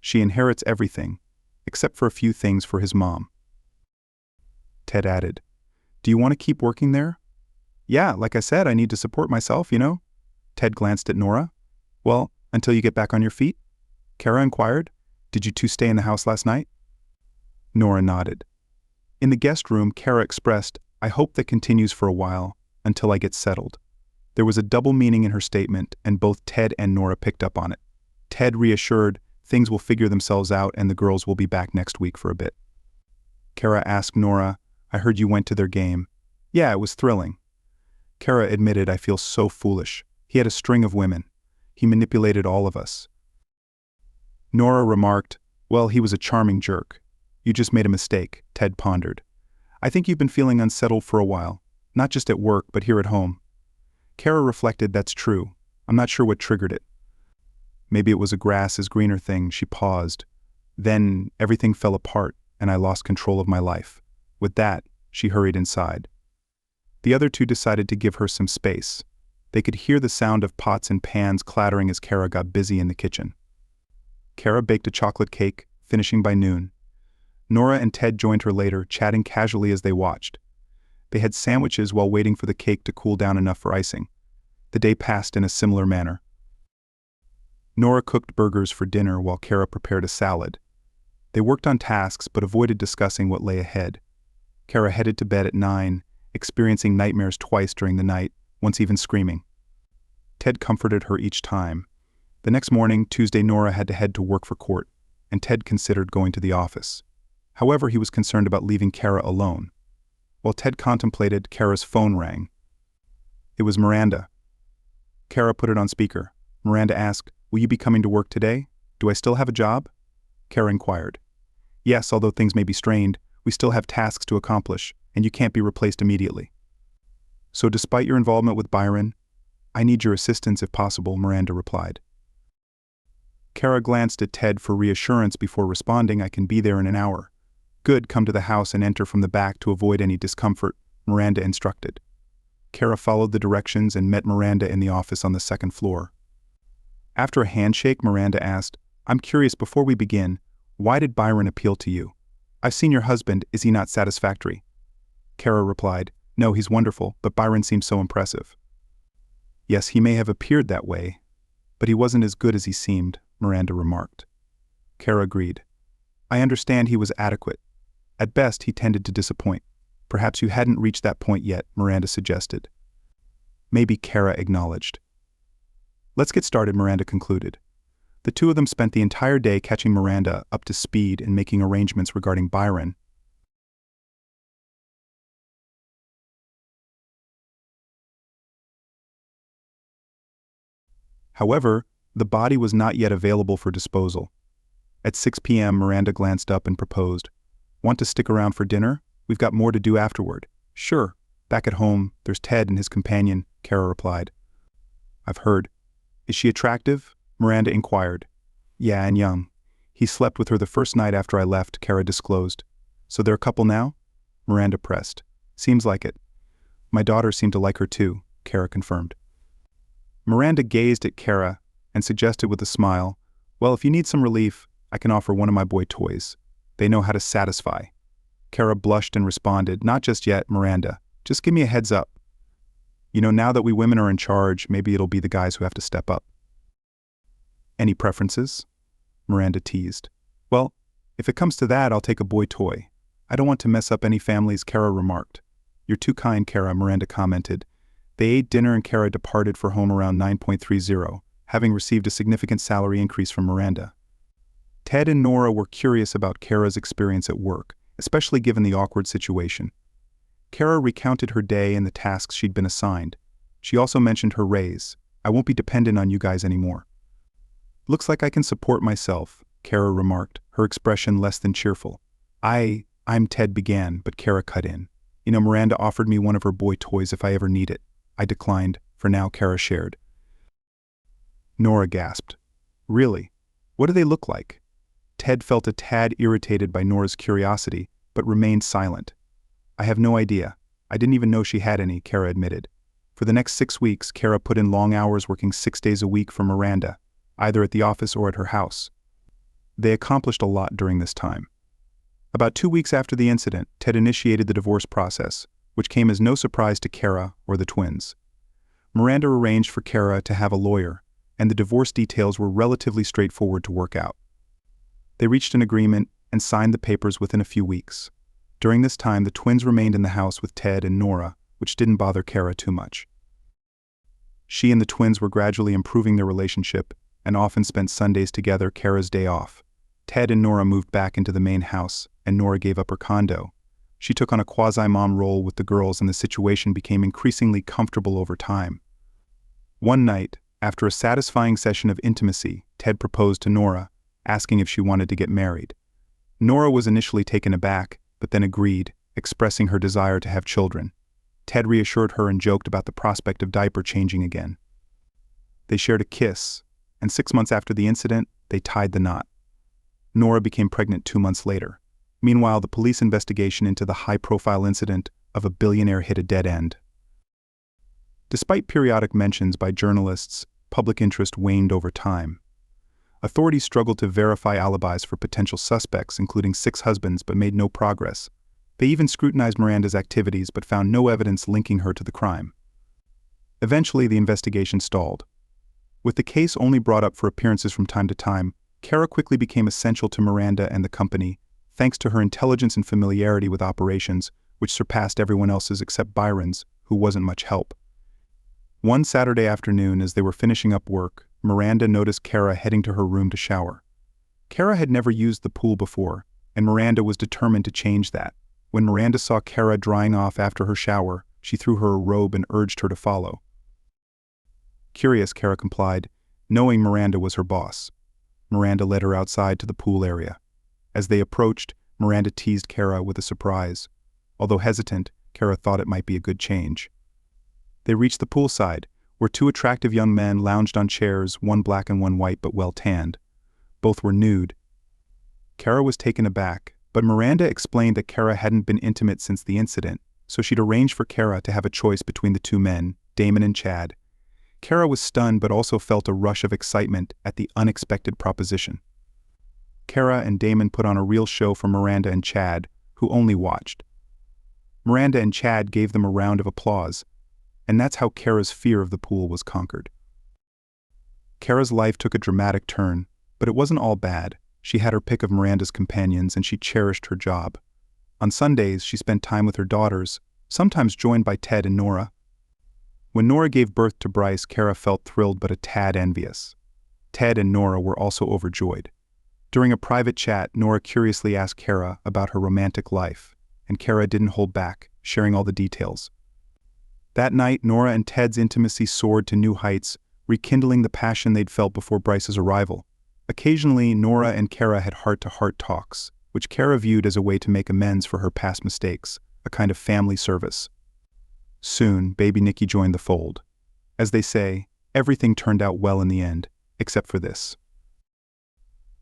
She inherits everything, except for a few things for his mom." Ted added, "Do you want to keep working there?" "Yeah, like I said, I need to support myself, you know." Ted glanced at Nora. "Well, until you get back on your feet?" Kara inquired. "Did you two stay in the house last night?" Nora nodded. In the guest room, Kara expressed, "I hope that continues for a while, until I get settled." There was a double meaning in her statement, and both Ted and Nora picked up on it. Ted reassured, "Things will figure themselves out and the girls will be back next week for a bit." Kara asked Nora, "I heard you went to their game." "Yeah, it was thrilling." Kara admitted, "I feel so foolish. He had a string of women. He manipulated all of us." Nora remarked, "Well, he was a charming jerk. You just made a mistake," Ted pondered. "I think you've been feeling unsettled for a while, not just at work but here at home." Kara reflected, "That's true. I'm not sure what triggered it. Maybe it was a grass is greener thing." She paused. "Then everything fell apart and I lost control of my life." With that, she hurried inside. The other two decided to give her some space. They could hear the sound of pots and pans clattering as Kara got busy in the kitchen. Kara baked a chocolate cake, finishing by noon. Nora and Ted joined her later, chatting casually as they watched. They had sandwiches while waiting for the cake to cool down enough for icing. The day passed in a similar manner. Nora cooked burgers for dinner while Kara prepared a salad. They worked on tasks but avoided discussing what lay ahead. Kara headed to bed at 9, experiencing nightmares twice during the night, once even screaming. Ted comforted her each time. The next morning, Tuesday, Nora had to head to work for court, and Ted considered going to the office. However, he was concerned about leaving Kara alone. While Ted contemplated, Kara's phone rang. It was Miranda. Kara put it on speaker. Miranda asked, "Will you be coming to work today? Do I still have a job?" Kara inquired. "Yes, although things may be strained, we still have tasks to accomplish, and you can't be replaced immediately. So despite your involvement with Byron, I need your assistance if possible," Miranda replied. Kara glanced at Ted for reassurance before responding, "I can be there in an hour." "Good, come to the house and enter from the back to avoid any discomfort," Miranda instructed. Kara followed the directions and met Miranda in the office on the second floor. After a handshake, Miranda asked, "I'm curious, before we begin, why did Byron appeal to you? I've seen your husband, is he not satisfactory?" Kara replied, "No, he's wonderful, but Byron seems so impressive." "Yes, he may have appeared that way, but he wasn't as good as he seemed," Miranda remarked. Kara agreed. "I understand he was adequate. At best, he tended to disappoint. Perhaps you hadn't reached that point yet," Miranda suggested. Maybe, Kara acknowledged. "Let's get started," Miranda concluded. The two of them spent the entire day catching Miranda up to speed and making arrangements regarding Byron. However, the body was not yet available for disposal. At 6 p.m., Miranda glanced up and proposed, "Want to stick around for dinner? We've got more to do afterward." "Sure. Back at home, there's Ted and his companion," Kara replied. "I've heard. Is she attractive?" Miranda inquired. "Yeah, and young. He slept with her the first night after I left," Kara disclosed. "So they're a couple now?" Miranda pressed. "Seems like it." "My daughter seemed to like her too," Kara confirmed. Miranda gazed at Kara and suggested with a smile, "Well, if you need some relief, I can offer one of my boy toys. They know how to satisfy." Kara blushed and responded, "Not just yet, Miranda. Just give me a heads up. You know, now that we women are in charge, maybe it'll be the guys who have to step up." "Any preferences?" Miranda teased. "Well, if it comes to that, I'll take a boy toy. I don't want to mess up any families, Kara remarked. You're too kind, Kara, Miranda commented. They ate dinner and Kara departed for home around 9:30, having received a significant salary increase from Miranda. Ted and Nora were curious about Kara's experience at work, especially given the awkward situation. Kara recounted her day and the tasks she'd been assigned. She also mentioned her raise. I won't be dependent on you guys anymore. Looks like I can support myself, Kara remarked, her expression less than cheerful. I'm Ted began, but Kara cut in. You know, Miranda offered me one of her boy toys if I ever need it. I declined. For now, Kara shared. Nora gasped. Really? What do they look like? Ted felt a tad irritated by Nora's curiosity, but remained silent. I have no idea. I didn't even know she had any, Kara admitted. For the next 6 weeks, Kara put in long hours working 6 days a week for Miranda, either at the office or at her house. They accomplished a lot during this time. About 2 weeks after the incident, Ted initiated the divorce process, which came as no surprise to Kara or the twins. Miranda arranged for Kara to have a lawyer, and the divorce details were relatively straightforward to work out. They reached an agreement and signed the papers within a few weeks. During this time, the twins remained in the house with Ted and Nora, which didn't bother Kara too much. She and the twins were gradually improving their relationship and often spent Sundays together, Kara's day off. Ted and Nora moved back into the main house, and Nora gave up her condo. She took on a quasi-mom role with the girls, and the situation became increasingly comfortable over time. One night, after a satisfying session of intimacy, Ted proposed to Nora, asking if she wanted to get married. Nora was initially taken aback, but then agreed, expressing her desire to have children. Ted reassured her and joked about the prospect of diaper changing again. They shared a kiss, and 6 months after the incident, they tied the knot. Nora became pregnant 2 months later. Meanwhile, the police investigation into the high-profile incident of a billionaire hit a dead end. Despite periodic mentions by journalists, public interest waned over time. Authorities struggled to verify alibis for potential suspects, including 6 husbands, but made no progress. They even scrutinized Miranda's activities but found no evidence linking her to the crime. Eventually, the investigation stalled. With the case only brought up for appearances from time to time, Kara quickly became essential to Miranda and the company, thanks to her intelligence and familiarity with operations, which surpassed everyone else's except Byron's, who wasn't much help. One Saturday afternoon, as they were finishing up work, Miranda noticed Kara heading to her room to shower. Kara had never used the pool before, and Miranda was determined to change that. When Miranda saw Kara drying off after her shower, she threw her a robe and urged her to follow. Curious, Kara complied, knowing Miranda was her boss. Miranda led her outside to the pool area. As they approached, Miranda teased Kara with a surprise. Although hesitant, Kara thought it might be a good change. They reached the poolside, where 2 attractive young men lounged on chairs, one black and one white but well tanned. Both were nude. Kara was taken aback, but Miranda explained that Kara hadn't been intimate since the incident, so she'd arranged for Kara to have a choice between the 2 men, Damon and Chad. Kara was stunned but also felt a rush of excitement at the unexpected proposition. Kara and Damon put on a real show for Miranda and Chad, who only watched. Miranda and Chad gave them a round of applause, and that's how Kara's fear of the pool was conquered. Kara's life took a dramatic turn, but it wasn't all bad. She had her pick of Miranda's companions and she cherished her job. On Sundays, she spent time with her daughters, sometimes joined by Ted and Nora. When Nora gave birth to Bryce, Kara felt thrilled but a tad envious. Ted and Nora were also overjoyed. During a private chat, Nora curiously asked Kara about her romantic life, and Kara didn't hold back, sharing all the details. That night, Nora and Ted's intimacy soared to new heights, rekindling the passion they'd felt before Bryce's arrival. Occasionally, Nora and Kara had heart-to-heart talks, which Kara viewed as a way to make amends for her past mistakes, a kind of family service. Soon, baby Nikki joined the fold. As they say, everything turned out well in the end, except for this.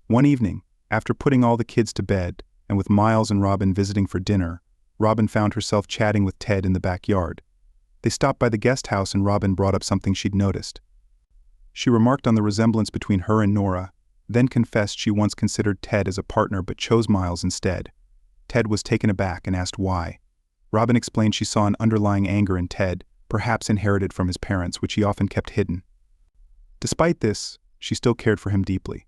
One evening, after putting all the kids to bed, and with Miles and Robin visiting for dinner, Robin found herself chatting with Ted in the backyard. They stopped by the guest house and Robin brought up something she'd noticed. She remarked on the resemblance between her and Nora, then confessed she once considered Ted as a partner but chose Miles instead. Ted was taken aback and asked why. Robin explained she saw an underlying anger in Ted, perhaps inherited from his parents, which he often kept hidden. Despite this, she still cared for him deeply.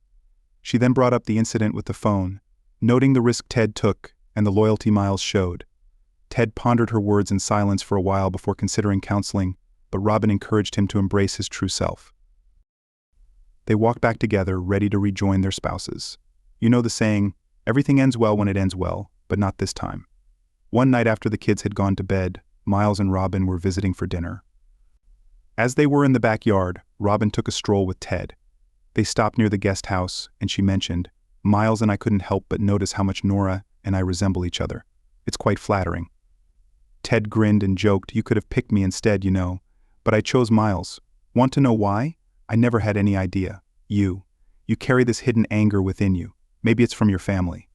She then brought up the incident with the phone, noting the risk Ted took and the loyalty Miles showed. Ted pondered her words in silence for a while before considering counseling, but Robin encouraged him to embrace his true self. They walked back together, ready to rejoin their spouses. You know the saying, everything ends well when it ends well, but not this time. One night after the kids had gone to bed, Miles and Robin were visiting for dinner. As they were in the backyard, Robin took a stroll with Ted. They stopped near the guest house, and she mentioned, Miles and I couldn't help but notice how much Nora and I resemble each other. It's quite flattering. Ted grinned and joked, you could have picked me instead, you know, but I chose Miles. Want to know why? I never had any idea. You carry this hidden anger within you. Maybe it's from your family.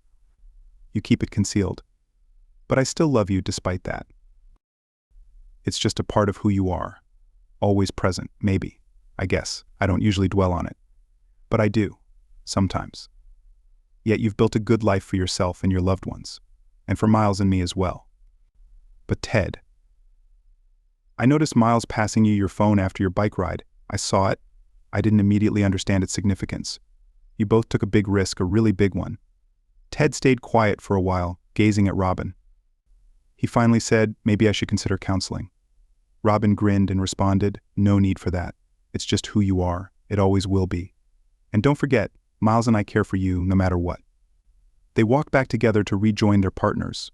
You keep it concealed. But I still love you despite that. It's just a part of who you are. Always present, maybe. I guess. I don't usually dwell on it. But I do. Sometimes. Yet you've built a good life for yourself and your loved ones. And for Miles and me as well. But Ted, I noticed Miles passing you your phone after your bike ride. I saw it. I didn't immediately understand its significance. You both took a big risk, a really big one. Ted stayed quiet for a while, gazing at Robin. He finally said, maybe I should consider counseling. Robin grinned and responded, no need for that. It's just who you are. It always will be. And don't forget, Miles and I care for you no matter what. They walked back together to rejoin their partners,